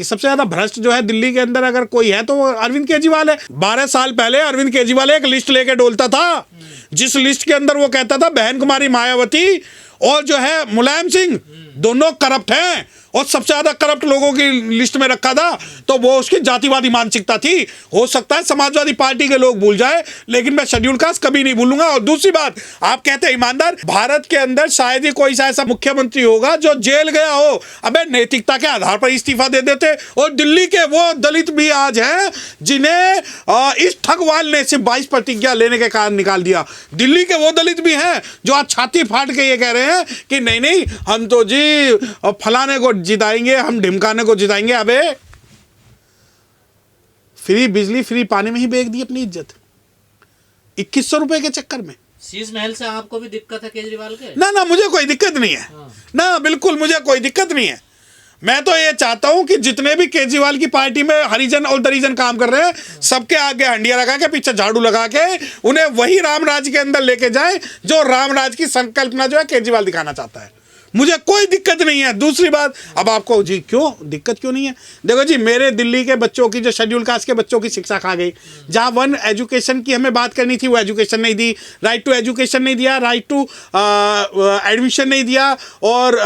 कि सबसे ज्यादा भ्रष्ट जो है दिल्ली के अंदर अगर कोई है तो वो अरविंद केजरीवाल है। 12 साल पहले अरविंद केजरीवाल एक लिस्ट लेके डोलता था, जिस लिस्ट के अंदर वो कहता था बहन कुमारी मायावती और जो है मुलायम सिंह दोनों करप्ट हैं, और सबसे ज्यादा करप्ट लोगों की लिस्ट में रखा था, तो वो उसकी जातिवादी मानसिकता थी। हो सकता है समाजवादी पार्टी के लोग भूल जाए, लेकिन मैं शेड्यूल कास्ट कभी नहीं भूलूंगा। और दूसरी बात, आप कहते हैं ईमानदार, भारत के अंदर शायद ही कोई सा ऐसा मुख्यमंत्री होगा जो जेल गया हो, अबे नैतिकता के आधार पर इस्तीफा दे देते। और दिल्ली के वो दलित भी आज हैं जिन्हें इस ठगवाल ने सिर्फ 22 प्रतिज्ञा लेने के कारण निकाल दिया। दिल्ली के वो दलित भी हैं जो आज छाती फाड़ के ये कह रहे हैं कि नहीं नहीं हम तो जी फलाने को जिताएंगे, हम ढिमकाने को जिताएंगे। अबे फ्री बिजली फ्री पानी में ही बेच दी अपनी इज्जत 2100 रुपए के चक्कर में। शीश महल से आपको भी दिक्कत है केजरीवाल के? ना मुझे कोई दिक्कत नहीं है। ना बिल्कुल मुझे कोई दिक्कत नहीं है। मैं तो ये चाहता हूं कि जितने भी केजरीवाल की पार्टी में हरिजन और दरिजन काम कर रहे हैं, सबके आगे हंडिया लगा के पीछे झाड़ू लगा के उन्हें वही रामराज के अंदर लेके जाए जो रामराज की संकल्पना जो है केजरीवाल दिखाना चाहता है। मुझे कोई दिक्कत नहीं है। दूसरी बात, अब आपको जी क्यों दिक्कत क्यों नहीं है? देखो जी, मेरे दिल्ली के बच्चों की जो शेड्यूल कास्ट के बच्चों की शिक्षा खा गई। जहां वन एजुकेशन की हमें बात करनी थी वो एजुकेशन नहीं दी, राइट टू एजुकेशन नहीं दिया, राइट टू एडमिशन नहीं दिया, और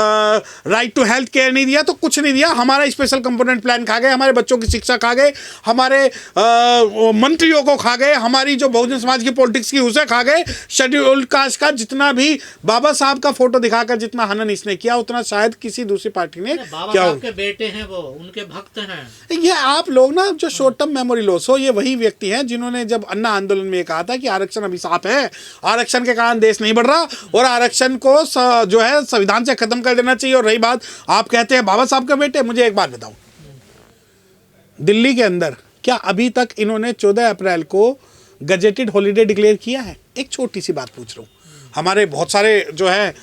राइट टू हेल्थ केयर नहीं दिया, तो कुछ नहीं दिया। हमारा स्पेशल कंपोनेंट प्लान खा गए, हमारे बच्चों की शिक्षा खा गए, हमारे मंत्रियों को खा गए, हमारी जो बहुजन समाज की पॉलिटिक्स की उसे खा गए। शेड्यूल कास्ट का जितना भी बाबा साहब का फोटो दिखाकर जितना हनन इसने किया, उतना शायद किसी दूसरी पार्टी ने क्या। के बेटे हैं वो, उनके भक्त हैं। ये आप लोग ना जो शॉर्ट टर्म मेमोरी लॉस हो, ये वही व्यक्ति हैं जिन्होंने जब अन्ना आंदोलन में कहा था कि आरक्षण अभिशाप है, आरक्षण के कारण देश नहीं बढ़ रहा और आरक्षण को जो है संविधान से खत्म कर देना चाहिए। और रही बात, आप कहते हैं बाबा साहब के बेटे, मुझे एक बात बताओ, दिल्ली के अंदर क्या अभी तक इन्होंने 14 अप्रैल को गजेटेड हॉलीडे डिक्लेयर किया है? एक छोटी सी बात पूछ रहा हूँ, हमारे बहुत सारे जो है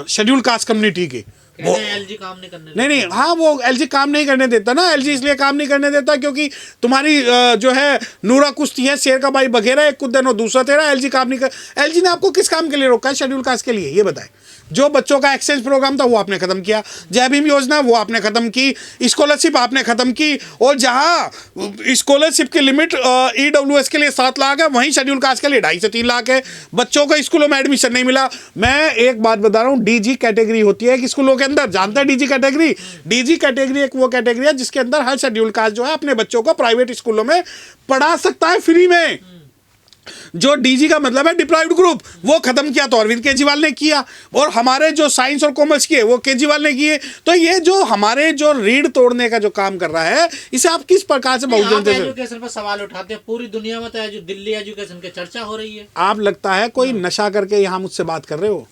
शेड्यूल कास्ट कम्युनिटी के एलजी काम नहीं करने नहीं हाँ, वो एलजी काम नहीं करने देता ना। एलजी इसलिए काम नहीं करने देता क्योंकि तुम्हारी जो है नूरा कुश्ती है, शेर का भाई बघेरा, एक कुछ दिन और दूसरा तेरा। एलजी काम नहीं कर। एलजी ने आपको किस काम के लिए रोका है? शेड्यूल कास्ट के लिए, ये बताएं। जो बच्चों का एक्सचेंज प्रोग्राम था वो आपने खत्म किया, जय भीम योजना वो आपने खत्म की, स्कॉलरशिप आपने खत्म की, और जहां स्कॉलरशिप की लिमिट ईडब्ल्यूएस के लिए 7 लाख है, वहीं शेड्यूल कास्ट के लिए 2.5 से 3 लाख है। बच्चों को स्कूलों में एडमिशन नहीं मिला। मैं एक बात बता रहा हूं, डीजी कैटेगरी होती है कि स्कूलों के अंदर, जानते हैं डीजी कैटेगरी? डीजी कैटेगरी एक वो कैटेगरी है जिसके अंदर हर शेड्यूल कास्ट जो है अपने बच्चों को प्राइवेट स्कूलों में पढ़ा सकता है फ्री में। जो डीजी का मतलब है डिप्राइव्ड ग्रुप, वो खत्म किया तो अरविंद केजरीवाल ने किया, और हमारे जो साइंस और कॉमर्स किए वो केजरीवाल ने किए। तो ये जो हमारे जो रीढ़ तोड़ने का जो काम कर रहा है, इसे आप किस प्रकार से बहुजन एजुकेशन पर सवाल उठाते हैं? पूरी दुनिया में तो दिल्ली एजुकेशन की चर्चा हो रही है। आप लगता है कोई नशा करके यहाँ मुझसे बात कर रहे हो?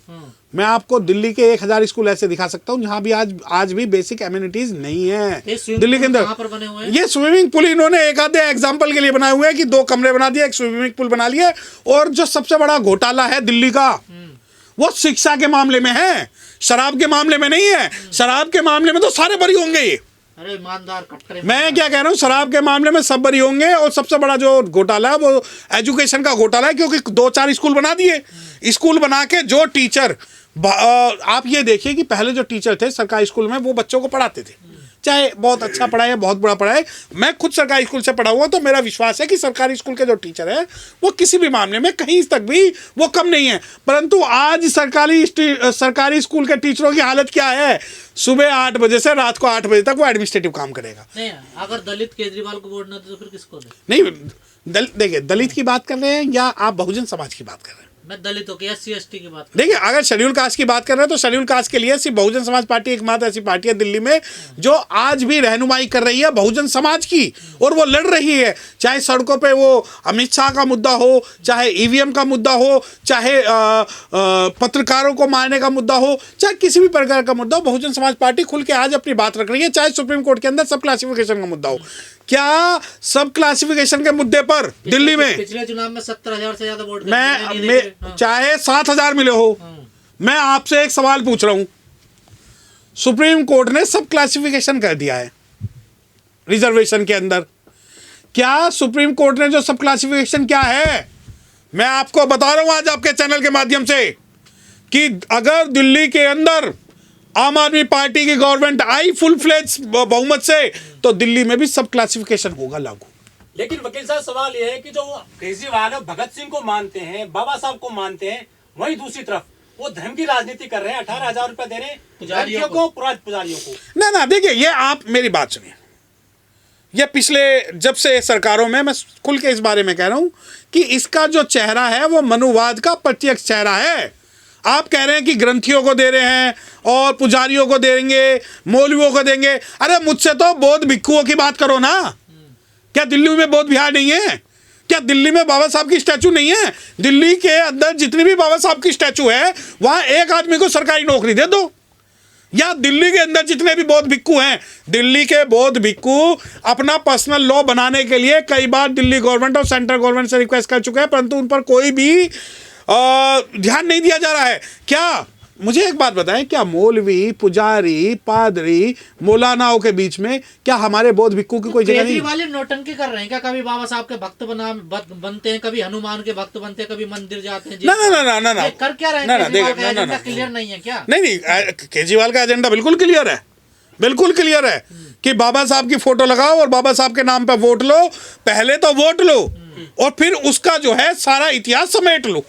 मैं आपको दिल्ली के 1000 स्कूल ऐसे दिखा सकता हूँ जहाँ भी आज भी बेसिक एमिनिटीज नहीं है। दिल्ली के अंदर ये स्विमिंग पूल इन्होंने एक आधे एग्जांपल के लिए बनाए हुए हैं कि 2 कमरे बना दिए, एक स्विमिंग पूल बना लिए। और जो सबसे बड़ा घोटाला है दिल्ली का, वो शिक्षा के मामले में है, शराब के मामले में नहीं है। शराब के मामले में तो सारे बरी होंगे ये। अरे ईमानदार कट्टर, मैं क्या कह रहा हूँ, शराब के मामले में सब बरी होंगे। और सबसे बड़ा जो घोटाला है वो एजुकेशन का घोटाला है, क्योंकि 2-4 स्कूल बना दिए। स्कूल बना के जो टीचर, आप ये देखिए कि पहले जो टीचर थे सरकारी स्कूल में, वो बच्चों को पढ़ाते थे, चाहे बहुत अच्छा पढ़ाए बहुत बुरा पढ़ाए। मैं खुद सरकारी स्कूल से पढ़ा हुआ, तो मेरा विश्वास है कि सरकारी स्कूल के जो टीचर है वो किसी भी मामले में कहीं तक भी वो कम नहीं है। परंतु आज सरकारी स्कूल के टीचरों की हालत क्या है? सुबह 8 बजे से रात को 8 बजे तक वो एडमिनिस्ट्रेटिव काम करेगा। नहीं, अगर दलित केजरीवाल को वोट न दे तो फिर किसको दे? नहीं, देखिए, दलित की बात कर रहे हैं या आप बहुजन समाज की बात कर रहे हैं? मैं दलितों की, SC ST की बात। देखिए, अगर शेड्यूल कास्ट की बात कर रहे हैं तो शेड्यूल कास्ट के लिए सिर्फ बहुजन समाज पार्टी एकमात्र ऐसी पार्टी है दिल्ली में जो आज भी रहनुमाई कर रही है बहुजन समाज की, और वो लड़ रही है। चाहे सड़कों पे वो अमित शाह का मुद्दा हो, चाहे ईवीएम का मुद्दा हो, चाहे पत्रकारों को मारने का मुद्दा हो, चाहे किसी भी प्रकार का मुद्दा हो, बहुजन समाज पार्टी खुल के आज अपनी बात रख रही है। चाहे सुप्रीम कोर्ट के अंदर सब क्लासिफिकेशन का मुद्दा हो, क्या सब क्लासिफिकेशन के मुद्दे पर दिल्ली में पिछले चुनाव में 70,000 से ज्यादा वोट चाहे 7,000 मिले हो, मैं आपसे एक सवाल पूछ रहा हूं, सुप्रीम कोर्ट ने सब क्लासिफिकेशन कर दिया है रिजर्वेशन के अंदर। क्या सुप्रीम कोर्ट ने जो सब क्लासिफिकेशन क्या है, मैं आपको बता रहा हूं आज आपके चैनल के माध्यम से, कि अगर दिल्ली के अंदर आम आदमी पार्टी की गवर्नमेंट आई फुल फ्लेज बहुमत से, तो दिल्ली में भी सब क्लासिफिकेशन होगा लागू। लेकिन वकील साहब सवाल यह है कि जो केजरीवाल भगत सिंह को मानते हैं, बाबा साहब को मानते हैं, वहीं दूसरी तरफ वो धर्म की राजनीति कर रहे हैं, 18,000 रुपए दे रहे हैं पुजारियों को, पुजारियों को। ना देखिए, ये आप मेरी बात सुनिए, ये पिछले जब से सरकारों में, मैं खुल के इस बारे में कह रहा हूं कि इसका जो चेहरा है वो मनुवाद का प्रत्यक्ष चेहरा है। आप कह रहे हैं कि ग्रंथियों को दे रहे हैं और पुजारियों को देंगे, मौलवियों को देंगे। अरे मुझसे तो बौद्ध भिक्षुओं की बात करो ना। क्या दिल्ली में बौद्ध विहार नहीं है? क्या दिल्ली में बाबा साहब की स्टैचू नहीं है? दिल्ली के अंदर जितनी भी बाबा साहब की स्टैचू है वहां एक आदमी को सरकारी नौकरी दे दो। या दिल्ली के अंदर जितने भी बौद्ध भिक्खु हैं, दिल्ली के बौद्ध भिक्खु अपना पर्सनल लॉ बनाने के लिए कई बार दिल्ली गवर्नमेंट और सेंट्रल गवर्नमेंट से रिक्वेस्ट कर चुके हैं, परंतु उन पर कोई भी ध्यान नहीं दिया जा रहा है। क्या मुझे एक बात बताएं, क्या मौलवी, पुजारी, पादरी, मौलानाओं के बीच में क्या हमारे बौद्ध भिक्खु की कोई जगह नहीं? वाले नौटंकी कर रहे हैं क्या? कभी बाबा साहब के भक्त बनते हैं, कभी हनुमान के भक्त बनते हैं, कभी मंदिर जाते हैं। ना कर क्या रहे हैं? क्लियर नहीं है क्या? नहीं, केजरीवाल का एजेंडा बिल्कुल क्लियर है, बिल्कुल क्लियर है कि बाबा साहब की फोटो लगाओ और बाबा साहब के नाम पे वोट लो। पहले तो वोट लो और फिर उसका जो है सारा इतिहास समेट लो।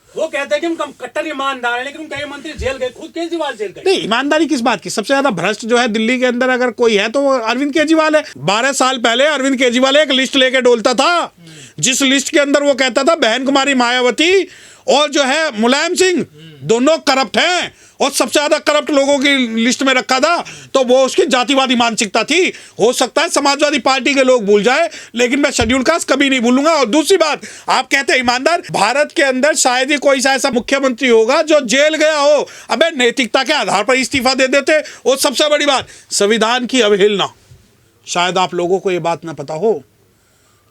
वो कहते हैं कि हम कट्टर ईमानदार हैं, लेकिन उनके मंत्री जेल गए, खुद केजरीवाल जेल गए। नहीं, ईमानदारी किस बात की? सबसे ज्यादा भ्रष्ट जो है दिल्ली के अंदर अगर कोई है तो वो अरविंद केजरीवाल है। 12 साल पहले अरविंद केजरीवाल एक लिस्ट लेके डोलता था, जिस लिस्ट के अंदर वो कहता था बहन कुमारी मायावती और जो है मुलायम सिंह दोनों करप्ट हैं और सबसे ज्यादा करप्ट लोगों की लिस्ट में रखा था। तो वो उसकी जातिवादी मानसिकता थी। हो सकता है समाजवादी पार्टी के लोग भूल जाए, लेकिन मैं शेड्यूल कास्ट कभी नहीं भूलूंगा। और दूसरी बात, आप कहते हैं ईमानदार, भारत के अंदर शायद ही कोई सा ऐसा मुख्यमंत्री होगा जो जेल गया हो। अबे नैतिकता के आधार पर इस्तीफा दे देते। और सबसे बड़ी बात, संविधान की अवहेलना। शायद आप लोगों को ये बात ना पता हो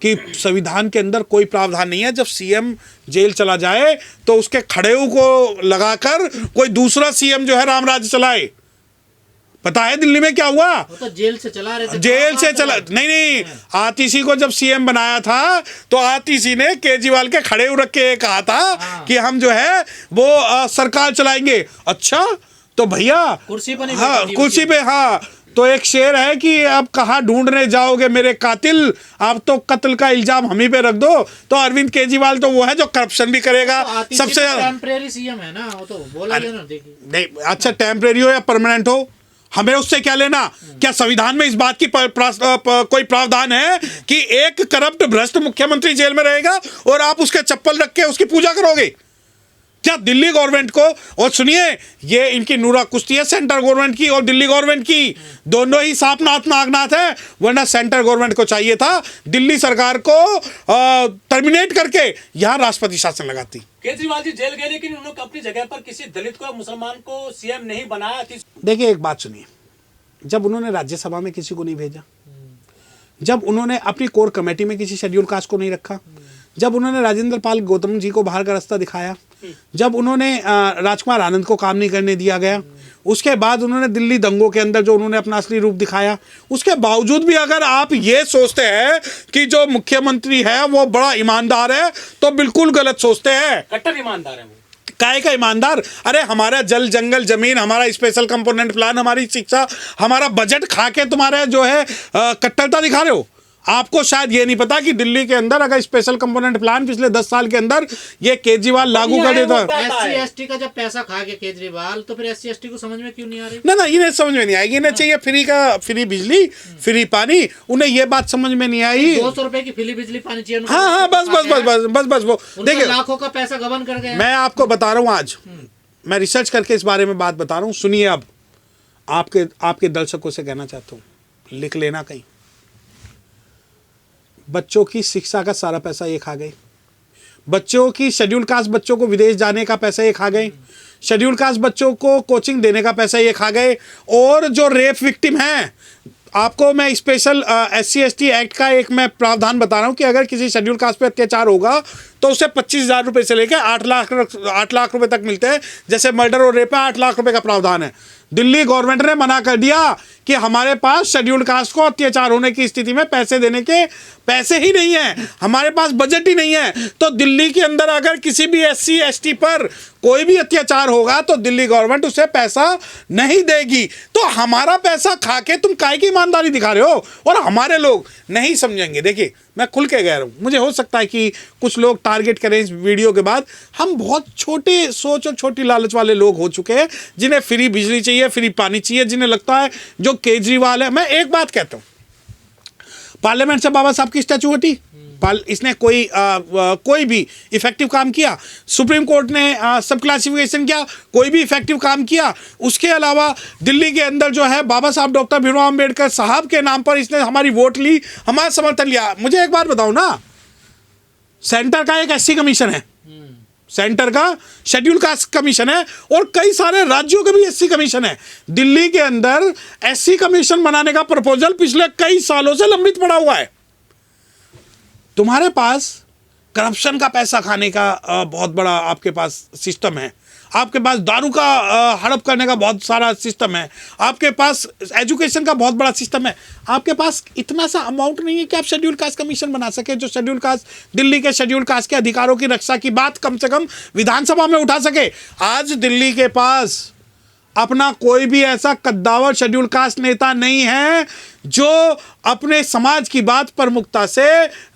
कि संविधान के अंदर कोई प्रावधान नहीं है जब सीएम जेल चला जाए तो उसके खड़ेऊ को लगाकर कोई दूसरा सीएम जो है राम राज्य चलाए। पता है दिल्ली में क्या हुआ? वो तो जेल से चला रहे थे। जेल से चला नहीं, आतिशी को जब सीएम बनाया था तो आतिशी ने केजरीवाल के खड़ेऊ रख के कहा था कि हम जो है वो सरकार चलाएंगे। अच्छा, तो भैया कुर्सी पर नहीं, हाँ कुर्सी पे, हाँ तो एक शेर है कि अब कहाँ ढूंढने जाओगे मेरे कातिल, आप तो कत्ल का इल्जाम हम ही पे रख दो। तो अरविंद केजरीवाल तो वो है जो करप्शन भी करेगा। तो सबसे टेम्परेरी सीएम है ना, वो तो बोला ना। देखिए नहीं, अच्छा टेम्परेरी हो या परमानेंट हो, हमें उससे क्या लेना? क्या संविधान में इस बात की कोई प्रावधान है कि एक करप्ट भ्रष्ट मुख्यमंत्री जेल में रहेगा और आप उसके चप्पल रख के उसकी पूजा करोगे? क्या दिल्ली गवर्नमेंट को, और सुनिए ये इनकी नूरा कुश्ती है सेंट्रल गवर्नमेंट की और दिल्ली गवर्नमेंट की, दोनों ही सांपनाथ नागनाथ है। वरना सेंट्रल गवर्नमेंट को चाहिए था दिल्ली सरकार को टर्मिनेट करके यहाँ राष्ट्रपति शासन लगाती। केजरीवाल जी जेल गए, लेकिन उन्होंने अपनी जगह पर किसी दलित को, मुसलमान को सीएम नहीं बनाया। देखिए एक बात सुनिए, जब उन्होंने राज्यसभा में किसी को नहीं भेजा, जब उन्होंने अपनी कोर कमेटी में किसी शेड्यूल कास्ट को नहीं रखा, जब उन्होंने राजेंद्र पाल गौतम जी को बाहर का रास्ता दिखाया, जब उन्होंने राजकुमार आनंद को काम नहीं करने दिया गया, उसके बाद उन्होंने दिल्ली दंगों के अंदर जो उन्होंने अपना असली रूप दिखाया, उसके बावजूद भी अगर आप ये सोचते हैं कि जो मुख्यमंत्री है वो बड़ा ईमानदार है तो बिल्कुल गलत सोचते हैं। कट्टर ईमानदार है वो। काय का ईमानदार? अरे हमारा जल जंगल जमीन, हमारा स्पेशल कंपोनेंट प्लान, हमारी शिक्षा, हमारा बजट खा के तुम्हारे जो है कट्टरता दिखा रहे हो। आपको शायद ये नहीं पता कि दिल्ली के अंदर अगर स्पेशल कंपोनेंट प्लान पिछले 10 साल के अंदर ये केजरीवाल लागू कर देता। SC/ST का जब पैसा खा गया केजरीवाल, तो फिर SC/ST को समझ में क्यों नहीं आ रही? ना इन्हें समझ में नहीं आएगी। इन्हें चाहिए फ्री बिजली, फ्री पानी। उन्हें ये बात समझ में नहीं आई। 200 रुपए की फ्री बिजली पानी चाहिए। हाँ बस वो देखिए, लाखों का पैसा गबन कर गया। मैं आपको बता रहा हूँ, आज मैं रिसर्च करके इस बारे में बात बता रहा हूँ। सुनिए, अब आपके दर्शकों से कहना चाहता हूँ, लिख लेना कहीं। बच्चों की शिक्षा का सारा पैसा ये खा गए। बच्चों की शेड्यूल कास्ट बच्चों को विदेश जाने का पैसा ये खा गए। शेड्यूल कास्ट बच्चों को कोचिंग देने का पैसा ये खा गए। और जो रेप विक्टिम हैं, आपको मैं स्पेशल SC/ST एक्ट का एक मैं प्रावधान बता रहा हूँ कि अगर किसी शेड्यूल कास्ट पे अत्याचार होगा तो उसे 25,000 रुपये से लेकर 8 लाख रुपए तक मिलते हैं। जैसे मर्डर और रेप में 8 लाख रुपए का प्रावधान है। दिल्ली गवर्नमेंट ने मना कर दिया कि हमारे पास शेड्यूल्ड कास्ट को अत्याचार होने की स्थिति में पैसे देने के पैसे ही नहीं है, हमारे पास बजट ही नहीं है। तो दिल्ली के अंदर अगर किसी भी SC ST पर कोई भी अत्याचार होगा तो दिल्ली गवर्नमेंट उसे पैसा नहीं देगी। तो हमारा पैसा खा के तुम काहे की ईमानदारी दिखा रहे हो, और हमारे लोग नहीं समझेंगे। देखिए मैं खुल के कह रहा हूँ, मुझे हो सकता है कि कुछ लोग टारगेट करें इस वीडियो के बाद। हम बहुत छोटे सोच और छोटी लालच वाले लोग हो चुके हैं, जिन्हें फ्री बिजली चाहिए, फ्री पानी चाहिए, जिन्हें लगता है जो केजरीवाल है। मैं एक बात कहता हूँ, पार्लियामेंट से बाबा साहब की स्टैचू हटी, इसने कोई भी इफेक्टिव काम किया? सुप्रीम कोर्ट ने सब क्लासिफिकेशन किया, कोई भी इफेक्टिव काम किया? उसके अलावा दिल्ली के अंदर जो है बाबा साहब डॉक्टर भीमराव अंबेडकर साहब के नाम पर इसने हमारी वोट ली, हमारा समर्थन लिया। मुझे एक बात बताओ ना, सेंटर का एक SC कमीशन है, सेंटर का शेड्यूल कास्ट कमीशन है, और कई सारे राज्यों के भी SC कमीशन है। दिल्ली के अंदर SC कमीशन बनाने का प्रपोजल पिछले कई सालों से लंबित पड़ा हुआ है। तुम्हारे पास करप्शन का पैसा खाने का बहुत बड़ा आपके पास सिस्टम है, आपके पास दारू का हड़प करने का बहुत सारा सिस्टम है, आपके पास एजुकेशन का बहुत बड़ा सिस्टम है। आपके पास इतना सा अमाउंट नहीं है कि आप शेड्यूल कास्ट कमीशन बना सके, जो शेड्यूल कास्ट, दिल्ली के शेड्यूल कास्ट के अधिकारों की रक्षा की बात कम से कम विधानसभा में उठा सके। आज दिल्ली के पास अपना कोई भी ऐसा कद्दावर शेड्यूल कास्ट नेता नहीं है जो अपने समाज की बात प्रमुखता से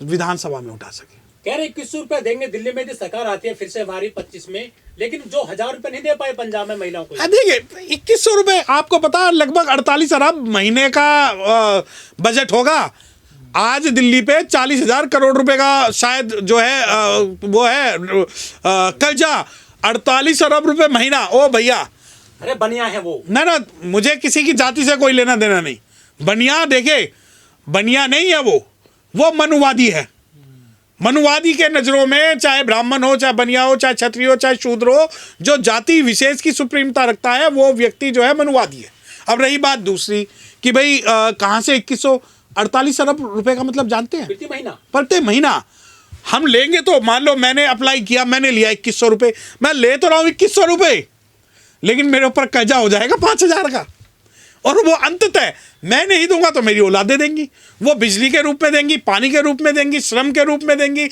विधानसभा में उठा सके। कह रहे 2100 रुपए देंगे, दिल्ली में यदि सरकार आती है फिर से हमारी 25 में, लेकिन जो 1000 रुपए नहीं दे पाए पंजाब में महिलाओं को। देखिए 2100 रुपए, आपको पता है लगभग 48 अरब महीने का बजट होगा। आज दिल्ली पे 40,000 करोड़ रुपए का शायद जो है वो है कर्जा, 48 अरब रुपए महीना। ओ भैया, अरे बनिया है वो ना, मुझे किसी की जाति से कोई लेना देना नहीं। बनिया, देखे बनिया नहीं है वो मनुवादी है। मनुवादी के नजरों में चाहे ब्राह्मण हो, चाहे बनिया हो, चाहे क्षत्रिय हो, चाहे शूद्र हो, जो जाति विशेष की सुप्रीमता रखता है वो व्यक्ति जो है मनुवादी है। अब रही बात दूसरी कि भाई कहाँ से 2148 अरब रुपए का मतलब जानते हैं? प्रति महीना हम लेंगे तो मान लो मैंने अप्लाई किया, मैंने लिया 2100 रुपये, मैं ले तो रहा हूँ 2100 रुपये, लेकिन मेरे ऊपर कर्जा हो जाएगा 5000 का, और वो अंततः मैं नहीं दूंगा तो मेरी औलादें देंगी। वो बिजली के रूप में देंगी, पानी के रूप में देंगी, श्रम के रूप में देंगी,